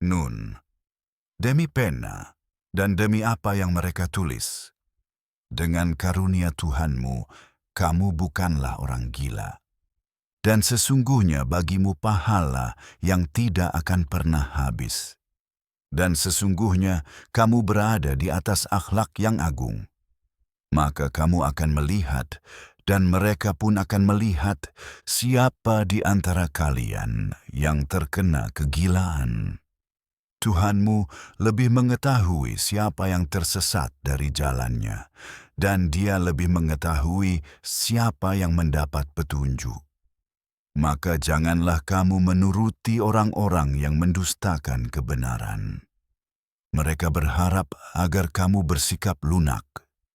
Nun, demi pena dan demi apa yang mereka tulis, dengan karunia Tuhanmu, kamu bukanlah orang gila. Dan sesungguhnya bagimu pahala yang tidak akan pernah habis. Dan sesungguhnya kamu berada di atas akhlak yang agung. Maka kamu akan melihat, dan mereka pun akan melihat siapa di antara kalian yang terkena kegilaan. Tuhanmu lebih mengetahui siapa yang tersesat dari jalannya, dan Dia lebih mengetahui siapa yang mendapat petunjuk. Maka janganlah kamu menuruti orang-orang yang mendustakan kebenaran. Mereka berharap agar kamu bersikap lunak,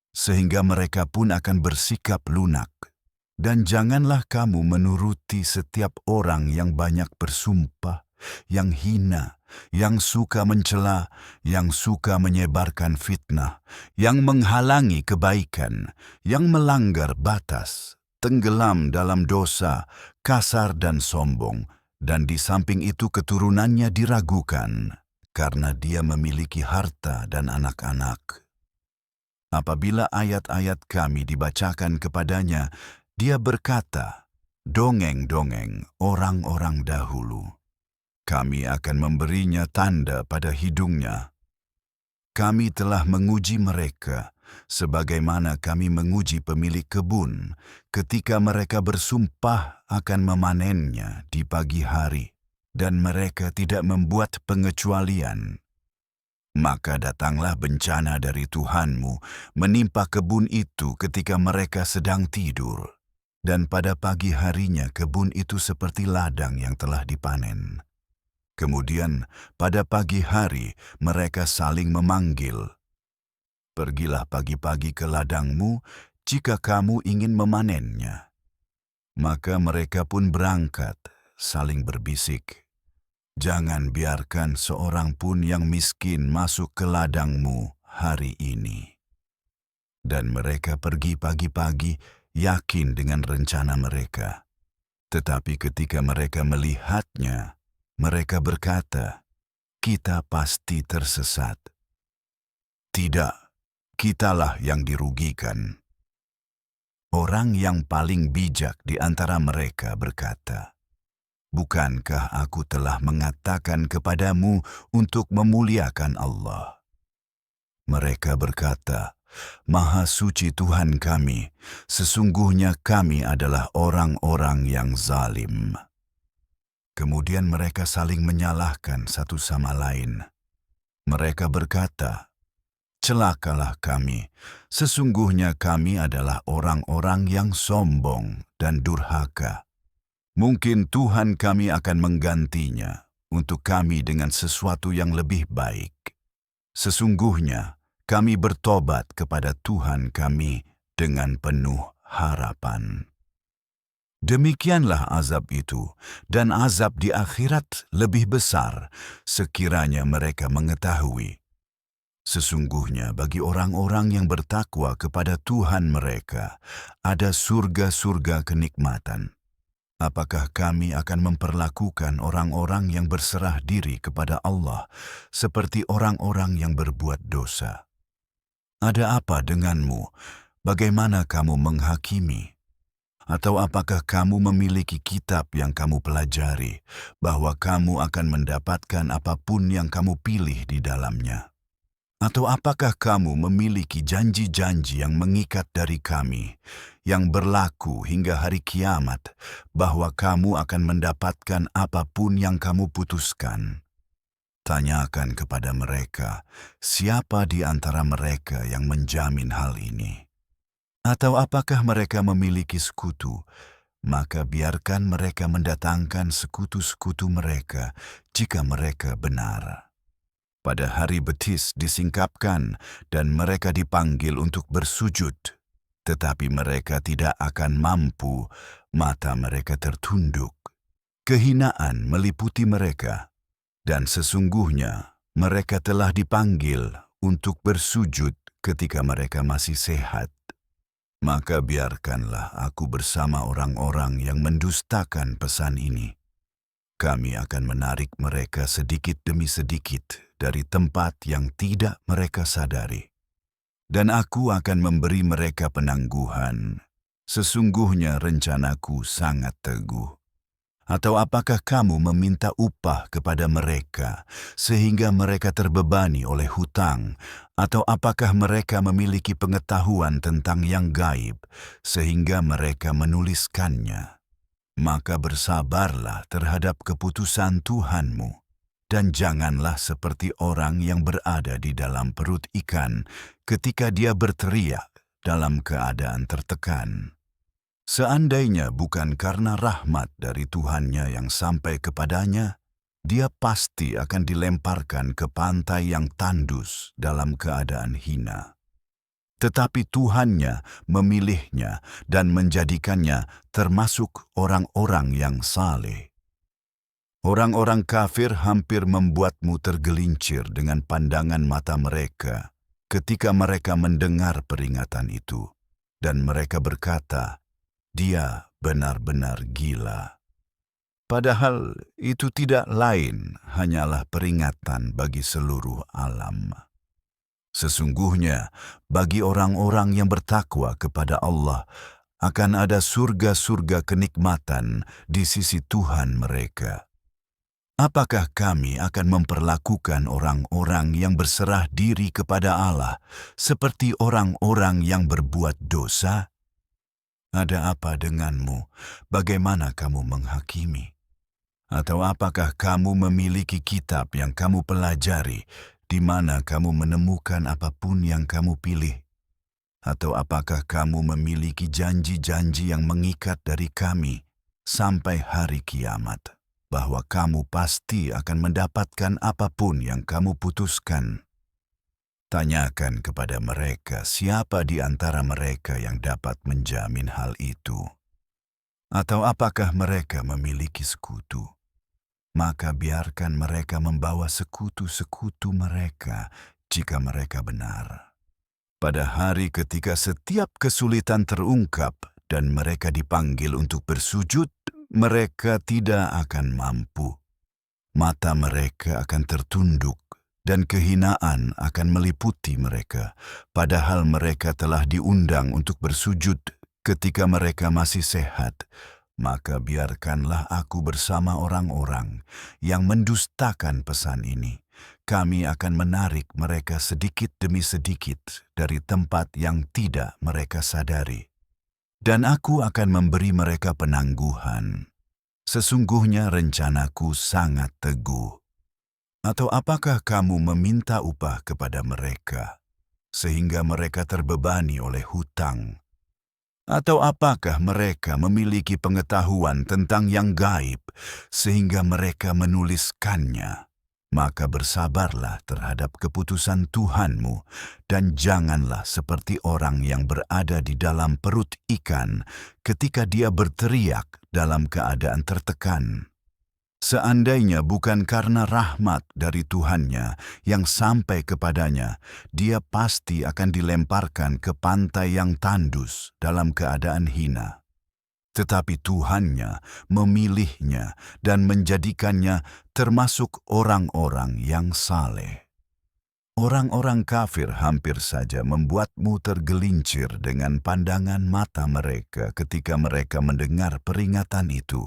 sehingga mereka pun akan bersikap lunak. Dan janganlah kamu menuruti setiap orang yang banyak bersumpah, yang hina, yang suka mencela, yang suka menyebarkan fitnah, yang menghalangi kebaikan, yang melanggar batas, tenggelam dalam dosa, kasar dan sombong, dan di samping itu keturunannya diragukan, karena dia memiliki harta dan anak-anak. Apabila ayat-ayat kami dibacakan kepadanya, dia berkata, "Dongeng-dongeng orang-orang dahulu." Kami akan memberinya tanda pada hidungnya. Kami telah menguji mereka, sebagaimana kami menguji pemilik kebun, ketika mereka bersumpah akan memanennya di pagi hari, dan mereka tidak membuat pengecualian. Maka datanglah bencana dari Tuhanmu menimpa kebun itu ketika mereka sedang tidur. Dan pada pagi harinya kebun itu seperti ladang yang telah dipanen. Kemudian pada pagi hari mereka saling memanggil, "Pergilah pagi-pagi ke ladangmu jika kamu ingin memanennya." Maka mereka pun berangkat, saling berbisik, "Jangan biarkan seorang pun yang miskin masuk ke ladangmu hari ini." Dan mereka pergi pagi-pagi, yakin dengan rencana mereka. Tetapi ketika mereka melihatnya, mereka berkata, "Kita pasti tersesat." Tidak, kitalah yang dirugikan. Orang yang paling bijak di antara mereka berkata, "Bukankah aku telah mengatakan kepadamu untuk memuliakan Allah?" Mereka berkata, "Maha suci Tuhan kami, sesungguhnya kami adalah orang-orang yang zalim." Kemudian mereka saling menyalahkan satu sama lain. Mereka berkata, "Celakalah kami, sesungguhnya kami adalah orang-orang yang sombong dan durhaka. Mungkin Tuhan kami akan menggantinya untuk kami dengan sesuatu yang lebih baik. Sesungguhnya kami bertobat kepada Tuhan kami dengan penuh harapan." Demikianlah azab itu, dan azab di akhirat lebih besar sekiranya mereka mengetahui. Sesungguhnya bagi orang-orang yang bertakwa kepada Tuhan mereka, ada surga-surga kenikmatan. Apakah kami akan memperlakukan orang-orang yang berserah diri kepada Allah seperti orang-orang yang berbuat dosa? Ada apa denganmu? Bagaimana kamu menghakimi? Atau apakah kamu memiliki kitab yang kamu pelajari, bahwa kamu akan mendapatkan apapun yang kamu pilih di dalamnya? Atau apakah kamu memiliki janji-janji yang mengikat dari kami, yang berlaku hingga hari kiamat, bahwa kamu akan mendapatkan apapun yang kamu putuskan? Tanyakan kepada mereka, siapa di antara mereka yang menjamin hal ini? Atau apakah mereka memiliki sekutu? Maka biarkan mereka mendatangkan sekutu-sekutu mereka jika mereka benar. Pada hari betis disingkapkan dan mereka dipanggil untuk bersujud, tetapi mereka tidak akan mampu, mata mereka tertunduk. Kehinaan meliputi mereka, dan sesungguhnya mereka telah dipanggil untuk bersujud ketika mereka masih sehat. Maka biarkanlah aku bersama orang-orang yang mendustakan pesan ini. kami akan menarik mereka sedikit demi sedikit dari tempat yang tidak mereka sadari. Dan aku akan memberi mereka penangguhan. Sesungguhnya rencanaku sangat teguh. Atau apakah kamu meminta upah kepada mereka sehingga mereka terbebani oleh hutang? Atau apakah mereka memiliki pengetahuan tentang yang gaib sehingga mereka menuliskannya? Maka bersabarlah terhadap keputusan Tuhanmu. Dan janganlah seperti orang yang berada di dalam perut ikan ketika dia berteriak dalam keadaan tertekan. Seandainya bukan karena rahmat dari Tuhannya yang sampai kepadanya, dia pasti akan dilemparkan ke pantai yang tandus dalam keadaan hina. Tetapi Tuhannya memilihnya dan menjadikannya termasuk orang-orang yang saleh. Orang-orang kafir hampir membuatmu tergelincir dengan pandangan mata mereka ketika mereka mendengar peringatan itu, dan mereka berkata, "Dia benar-benar gila." Padahal itu tidak lain hanyalah peringatan bagi seluruh alam. Sesungguhnya, bagi orang-orang yang bertakwa kepada Allah, akan ada surga-surga kenikmatan di sisi Tuhan mereka. Apakah kami akan memperlakukan orang-orang yang berserah diri kepada Allah seperti orang-orang yang berbuat dosa? Ada apa denganmu? Bagaimana kamu menghakimi? Atau apakah kamu memiliki kitab yang kamu pelajari, di mana kamu menemukan apapun yang kamu pilih? Atau apakah kamu memiliki janji-janji yang mengikat dari kami sampai hari kiamat, bahwa kamu pasti akan mendapatkan apapun yang kamu putuskan? Tanyakan kepada mereka siapa di antara mereka yang dapat menjamin hal itu. Atau apakah mereka memiliki sekutu? Maka biarkan mereka membawa sekutu-sekutu mereka jika mereka benar. Pada hari ketika setiap kesulitan terungkap dan mereka dipanggil untuk bersujud, mereka tidak akan mampu. Mata mereka akan tertunduk dan kehinaan akan meliputi mereka, padahal mereka telah diundang untuk bersujud ketika mereka masih sehat. Maka biarkanlah aku bersama orang-orang yang mendustakan pesan ini. Kami akan menarik mereka sedikit demi sedikit dari tempat yang tidak mereka sadari. Dan aku akan memberi mereka penangguhan. Sesungguhnya rencanaku sangat teguh. Atau apakah kamu meminta upah kepada mereka, sehingga mereka terbebani oleh hutang? Atau apakah mereka memiliki pengetahuan tentang yang gaib, sehingga mereka menuliskannya? Maka bersabarlah terhadap keputusan Tuhanmu, dan janganlah seperti orang yang berada di dalam perut ikan ketika dia berteriak dalam keadaan tertekan. Seandainya bukan karena rahmat dari Tuhannya yang sampai kepadanya, dia pasti akan dilemparkan ke pantai yang tandus dalam keadaan hina. Tetapi Tuhannya memilihnya dan menjadikannya termasuk orang-orang yang saleh. Orang-orang kafir hampir saja membuatmu tergelincir dengan pandangan mata mereka ketika mereka mendengar peringatan itu.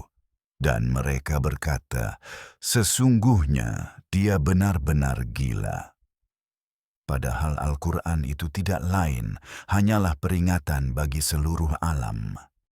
Dan mereka berkata, "Sesungguhnya dia benar-benar gila." Padahal Al-Quran itu tidak lain, hanyalah peringatan bagi seluruh alam.